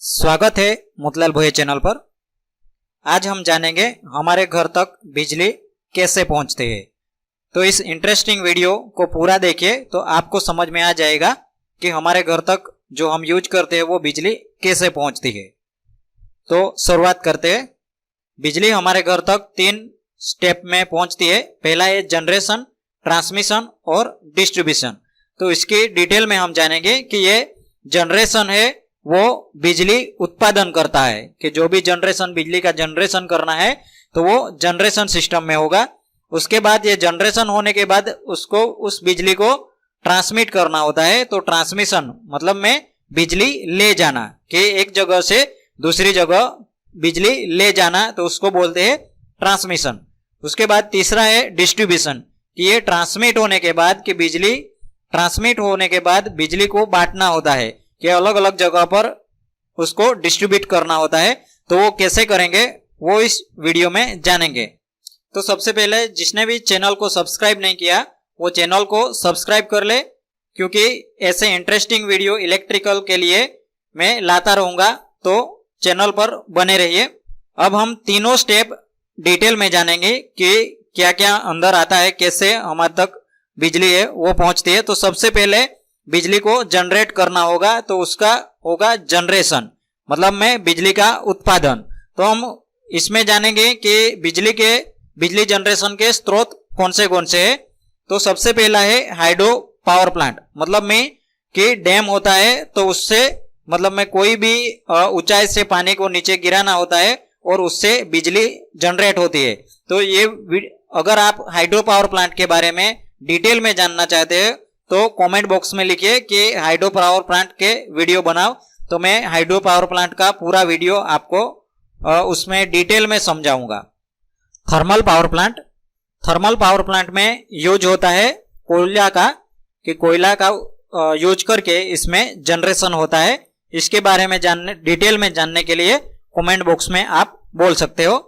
स्वागत है मोतीलाल भोये चैनल पर। आज हम जानेंगे हमारे घर तक बिजली कैसे पहुंचती है। तो इस इंटरेस्टिंग वीडियो को पूरा देखिए तो आपको समझ में आ जाएगा कि हमारे घर तक जो हम यूज करते हैं वो बिजली कैसे पहुंचती है। तो शुरुआत करते हैं। बिजली हमारे घर तक 3 स्टेप में पहुंचती है। पहला है जनरेशन, ट्रांसमिशन और डिस्ट्रीब्यूशन। तो इसकी डिटेल में हम जानेंगे कि ये जनरेशन है वो बिजली उत्पादन करता है, कि जो भी जनरेशन बिजली का जनरेशन करना है तो वो जनरेशन सिस्टम में होगा। उसके बाद ये जनरेशन होने के बाद उसको उस बिजली को ट्रांसमिट करना होता है। तो ट्रांसमिशन मतलब में बिजली ले जाना, कि एक जगह से दूसरी जगह बिजली ले जाना, तो उसको बोलते हैं ट्रांसमिशन। उसके बाद तीसरा है डिस्ट्रीब्यूशन, कि ये ट्रांसमिट होने के बाद कि बिजली ट्रांसमिट होने के बाद बिजली को बांटना होता है, कि अलग अलग जगह पर उसको डिस्ट्रीब्यूट करना होता है। तो वो कैसे करेंगे वो इस वीडियो में जानेंगे। तो सबसे पहले जिसने भी चैनल को सब्सक्राइब नहीं किया वो चैनल को सब्सक्राइब कर ले, क्योंकि ऐसे इंटरेस्टिंग वीडियो इलेक्ट्रिकल के लिए मैं लाता रहूंगा। तो चैनल पर बने रहिए। अब हम तीनों स्टेप डिटेल में जानेंगे कि क्या क्या अंदर आता है, कैसे हमारे तक बिजली है वो पहुंचती है। तो सबसे पहले बिजली को जनरेट करना होगा, तो उसका होगा जनरेशन, मतलब में बिजली का उत्पादन। तो हम इसमें जानेंगे कि बिजली जनरेशन के स्रोत कौन से हैं। तो सबसे पहला है हाइड्रो पावर प्लांट, मतलब में कि डैम होता है, तो उससे मतलब में कोई भी ऊंचाई से पानी को नीचे गिराना होता है और उससे बिजली जनरेट होती है। तो ये अगर आप हाइड्रो पावर प्लांट के बारे में डिटेल में जानना चाहते हैं तो कमेंट बॉक्स में लिखिए कि हाइड्रो पावर प्लांट के वीडियो बनाओ, तो मैं हाइड्रो पावर प्लांट का पूरा वीडियो आपको उसमें डिटेल में समझाऊंगा। थर्मल पावर प्लांट में यूज होता है कोयला का, कि कोयला का यूज करके इसमें जनरेशन होता है। इसके बारे में डिटेल में जानने के लिए कमेंट बॉक्स में आप बोल सकते हो।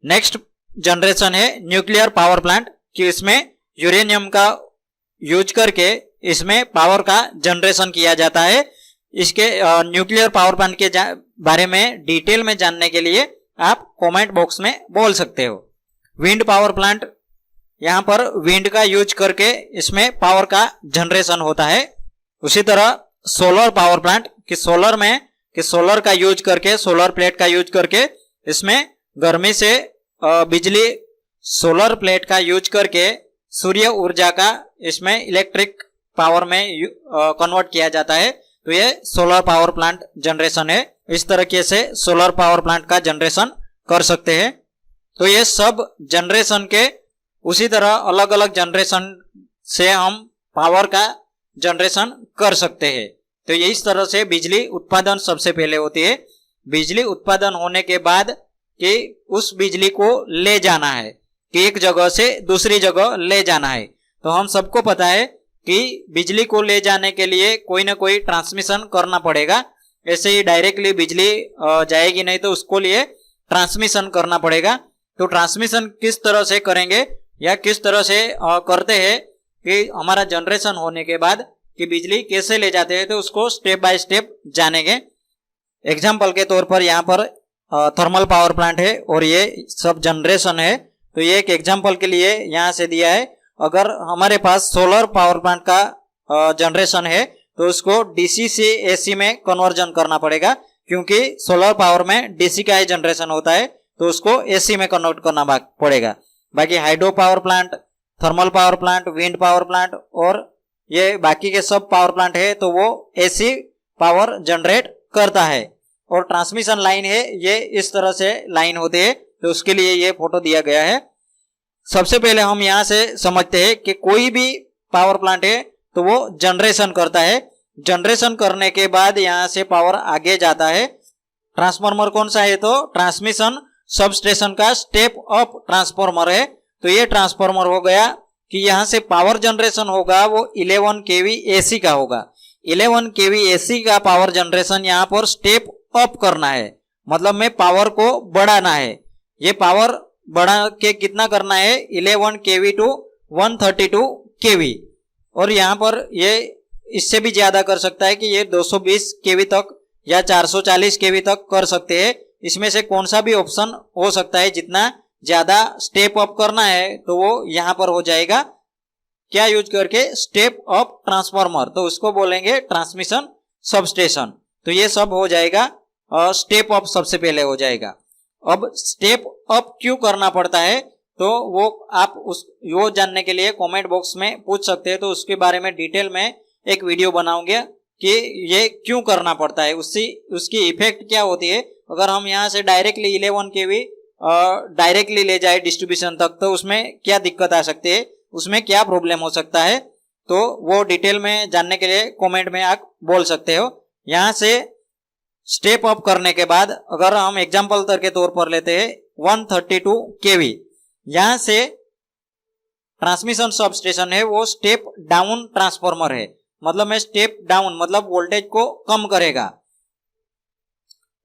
नेक्स्ट जनरेशन है न्यूक्लियर पावर प्लांट, कि इसमें यूरेनियम का यूज करके इसमें पावर का जनरेशन किया जाता है। इसके न्यूक्लियर पावर प्लांट के बारे में डिटेल में जानने के लिए आप कमेंट बॉक्स में बोल सकते हो। विंड पावर प्लांट, यहाँ पर विंड का यूज करके इसमें पावर का जनरेशन होता है। उसी तरह सोलर पावर प्लांट, कि सोलर का यूज करके, सोलर प्लेट का यूज करके इसमें गर्मी से बिजली सोलर प्लेट का यूज करके सूर्य ऊर्जा का इसमें इलेक्ट्रिक पावर में कन्वर्ट किया जाता है। तो ये सोलर पावर प्लांट जनरेशन है। इस तरीके से सोलर पावर प्लांट का जनरेशन कर सकते हैं। तो ये सब जनरेशन के उसी तरह अलग अलग जनरेशन से हम पावर का जनरेशन कर सकते हैं। तो ये इस तरह से बिजली उत्पादन सबसे पहले होती है। बिजली उत्पादन होने के बाद कि उस बिजली को ले जाना है, कि एक जगह से दूसरी जगह ले जाना है। तो हम सबको पता है कि बिजली को ले जाने के लिए कोई ना कोई ट्रांसमिशन करना पड़ेगा। ऐसे ही डायरेक्टली बिजली जाएगी नहीं, तो उसको लिए ट्रांसमिशन करना पड़ेगा। तो ट्रांसमिशन किस तरह से करेंगे या किस तरह से करते हैं कि हमारा जनरेशन होने के बाद कि बिजली कैसे ले जाते हैं, तो उसको स्टेप बाय स्टेप जानेंगे। एग्जाम्पल के तौर पर यहाँ पर थर्मल पावर प्लांट है और ये सब जनरेशन है। तो ये एक एग्जाम्पल के लिए यहाँ से दिया है। अगर हमारे पास सोलर पावर प्लांट का जनरेशन है तो उसको डीसी से एसी में कन्वर्जन करना पड़ेगा, क्योंकि सोलर पावर में डीसी का ही जनरेशन होता है, तो उसको एसी में कन्वर्ट करना पड़ेगा। बाकी hydro power plant, thermal power plant, wind power plant और ये बाकी के सब पावर प्लांट है तो वो एसी पावर जनरेट करता है। और ट्रांसमिशन लाइन है, ये इस तरह से लाइन होती है, तो उसके लिए ये फोटो दिया गया है। सबसे पहले हम यहाँ से समझते हैं कि कोई भी पावर प्लांट है तो वो जनरेशन करता है। जनरेशन करने के बाद यहाँ से पावर आगे जाता है। ट्रांसफार्मर कौन सा है, तो ट्रांसमिशन सब स्टेशन का स्टेप अप ट्रांसफार्मर है। तो ये ट्रांसफार्मर हो गया कि यहाँ से पावर जनरेशन होगा वो 11 kV AC का होगा। 11 kV AC का पावर जनरेशन यहाँ पर स्टेप अप करना है, मतलब में पावर को बढ़ाना है। ये पावर बढ़ा के कितना करना है, 11 kV टू 132 kV। और यहाँ पर ये इससे भी ज्यादा कर सकता है कि ये 220 kV तक या 440 केवी तक कर सकते हैं। इसमें से कौन सा भी ऑप्शन हो सकता है। जितना ज्यादा स्टेप अप करना है तो वो यहाँ पर हो जाएगा, क्या यूज करके, स्टेप अप ट्रांसफार्मर, तो उसको बोलेंगे ट्रांसमिशन सबस्टेशन। तो ये सब हो जाएगा, स्टेप अप सबसे पहले हो जाएगा। अब स्टेप अप क्यों करना पड़ता है तो वो आप वो जानने के लिए कमेंट बॉक्स में पूछ सकते हैं, तो उसके बारे में डिटेल में एक वीडियो बनाऊंगा कि ये क्यों करना पड़ता है, उसकी इफेक्ट क्या होती है। अगर हम यहाँ से डायरेक्टली 11 केवी डायरेक्टली ले जाए डिस्ट्रीब्यूशन तक तो उसमें क्या दिक्कत आ सकती है, उसमें क्या प्रॉब्लम हो सकता है, तो वो डिटेल में जानने के लिए कमेंट में आप बोल सकते हो। यहाँ से स्टेप अप करने के बाद अगर हम एग्जांपल के तौर पर लेते हैं 132 केवी, यहाँ से ट्रांसमिशन सबस्टेशन है वो स्टेप डाउन ट्रांसफार्मर है। मतलब में स्टेप डाउन मतलब वोल्टेज को कम करेगा।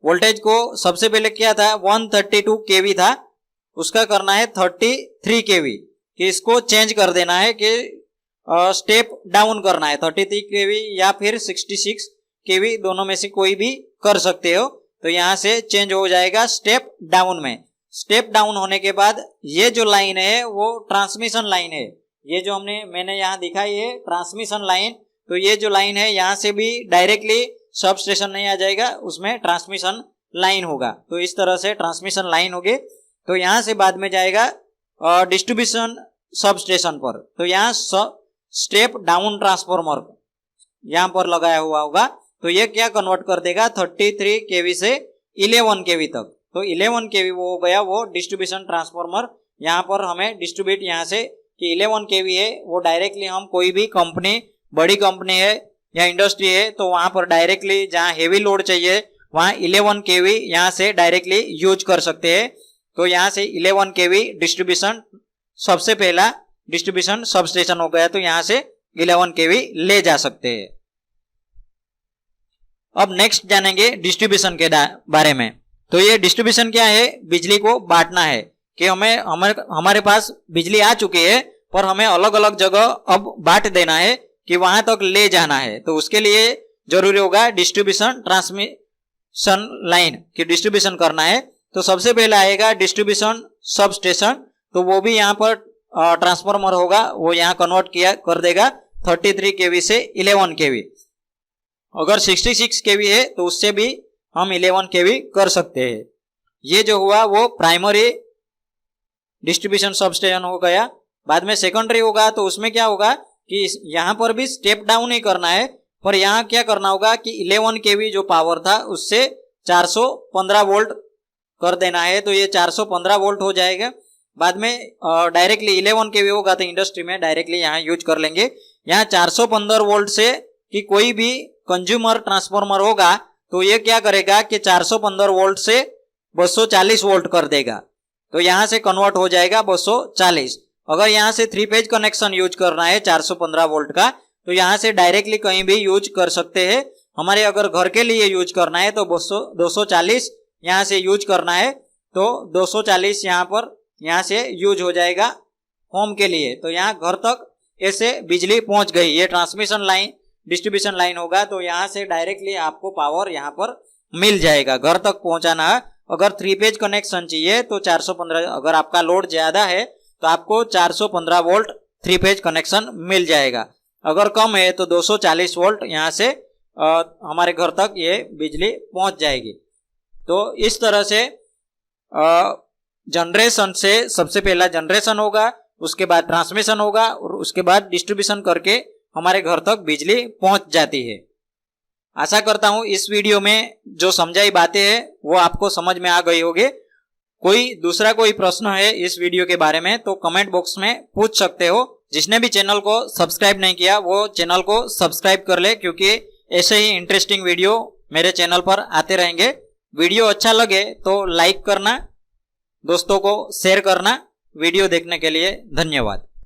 वोल्टेज को सबसे पहले क्या था 132 केवी था, उसका करना है 33 केवी, कि इसको चेंज कर देना है कि स्टेप डाउन करना है 33 केवी या फिर 66 केवी, दोनों में से कोई भी कर सकते हो। तो यहाँ से चेंज हो जाएगा स्टेप डाउन में। स्टेप डाउन होने के बाद ये जो लाइन है वो ट्रांसमिशन लाइन है। ये जो मैंने यहाँ दिखाई है ट्रांसमिशन लाइन, तो ये जो लाइन है यहाँ से भी डायरेक्टली सब स्टेशन नहीं आ जाएगा, उसमें ट्रांसमिशन लाइन होगा। तो इस तरह से ट्रांसमिशन लाइन होगी। तो यहाँ से बाद में जाएगा डिस्ट्रीब्यूशन सब स्टेशन पर। तो यहाँ स्टेप डाउन ट्रांसफार्मर यहाँ पर लगाया हुआ होगा, तो ये क्या कन्वर्ट कर देगा 33 केवी से 11 केवी तक। तो 11 केवी वो हो गया वो डिस्ट्रीब्यूशन ट्रांसफार्मर। यहाँ पर हमें डिस्ट्रीब्यूट यहाँ से कि 11 केवी है वो डायरेक्टली हम कोई भी कंपनी, बड़ी कंपनी है या इंडस्ट्री है तो वहां पर डायरेक्टली जहां हेवी लोड चाहिए वहां 11 केवी यहाँ से डायरेक्टली यूज कर सकते हैं। तो यहाँ से 11 केवी डिस्ट्रीब्यूशन सबसे पहला डिस्ट्रीब्यूशन सबस्टेशन हो गया, तो यहाँ से 11 केवी ले जा सकते हैं। अब नेक्स्ट जानेंगे डिस्ट्रीब्यूशन के बारे में। तो ये डिस्ट्रीब्यूशन क्या है, बिजली को बांटना है कि हमारे पास बिजली आ चुकी है पर हमें अलग अलग जगह अब बांट देना है कि वहां तक ले जाना है। तो उसके लिए जरूरी होगा डिस्ट्रीब्यूशन ट्रांसमिशन लाइन की डिस्ट्रीब्यूशन करना है। तो सबसे पहले आएगा डिस्ट्रीब्यूशन सब स्टेशन, तो वो भी यहाँ पर ट्रांसफार्मर होगा, वो यहाँ कन्वर्ट कर देगा 33 केवी से 11 केवी। अगर 66 केवी है तो उससे भी हम 11 केवी कर सकते हैं। ये जो हुआ वो प्राइमरी डिस्ट्रीब्यूशन सबस्टेशन हो गया। बाद में सेकेंडरी होगा तो उसमें क्या होगा कि यहाँ पर भी स्टेप डाउन ही करना है, पर यहाँ क्या करना होगा कि 11 केवी जो पावर था उससे 415 वोल्ट कर देना है। तो ये 415 वोल्ट हो जाएगा। बाद में डायरेक्टली 11 केवी होगा तो इंडस्ट्री में डायरेक्टली यहाँ यूज कर लेंगे। यहाँ 415 वोल्ट से कि कोई भी कंज्यूमर ट्रांसफार्मर होगा तो ये क्या करेगा कि 415 वोल्ट से 240 वोल्ट कर देगा। तो यहाँ से कन्वर्ट हो जाएगा 240। अगर यहाँ से 3 फेज कनेक्शन यूज करना है 415 वोल्ट का तो यहाँ से डायरेक्टली कहीं भी यूज कर सकते हैं। हमारे अगर घर के लिए यूज करना है तो 240 यहाँ से यूज करना है, तो 240 यहाँ से यूज हो जाएगा होम के लिए। तो यहाँ घर तक ऐसे बिजली पहुंच गई। ये ट्रांसमिशन लाइन डिस्ट्रीब्यूशन लाइन होगा, तो यहाँ से डायरेक्टली आपको पावर यहाँ पर मिल जाएगा। घर तक पहुंचाना है। अगर 3 फेज कनेक्शन चाहिए तो 415, अगर आपका लोड ज्यादा है तो आपको 415 वोल्ट 3 फेज कनेक्शन मिल जाएगा। अगर कम है तो 240 वोल्ट यहाँ से हमारे घर तक ये बिजली पहुंच जाएगी। तो इस तरह से जनरेशन से सबसे पहला जनरेशन होगा, उसके बाद ट्रांसमिशन होगा और उसके बाद डिस्ट्रीब्यूशन करके हमारे घर तक बिजली पहुंच जाती है। आशा करता हूं इस वीडियो में जो समझाई बातें हैं वो आपको समझ में आ गई होगी। कोई प्रश्न है इस वीडियो के बारे में तो कमेंट बॉक्स में पूछ सकते हो। जिसने भी चैनल को सब्सक्राइब नहीं किया वो चैनल को सब्सक्राइब कर ले, क्योंकि ऐसे ही इंटरेस्टिंग वीडियो मेरे चैनल पर आते रहेंगे। वीडियो अच्छा लगे तो लाइक करना, दोस्तों को शेयर करना। वीडियो देखने के लिए धन्यवाद।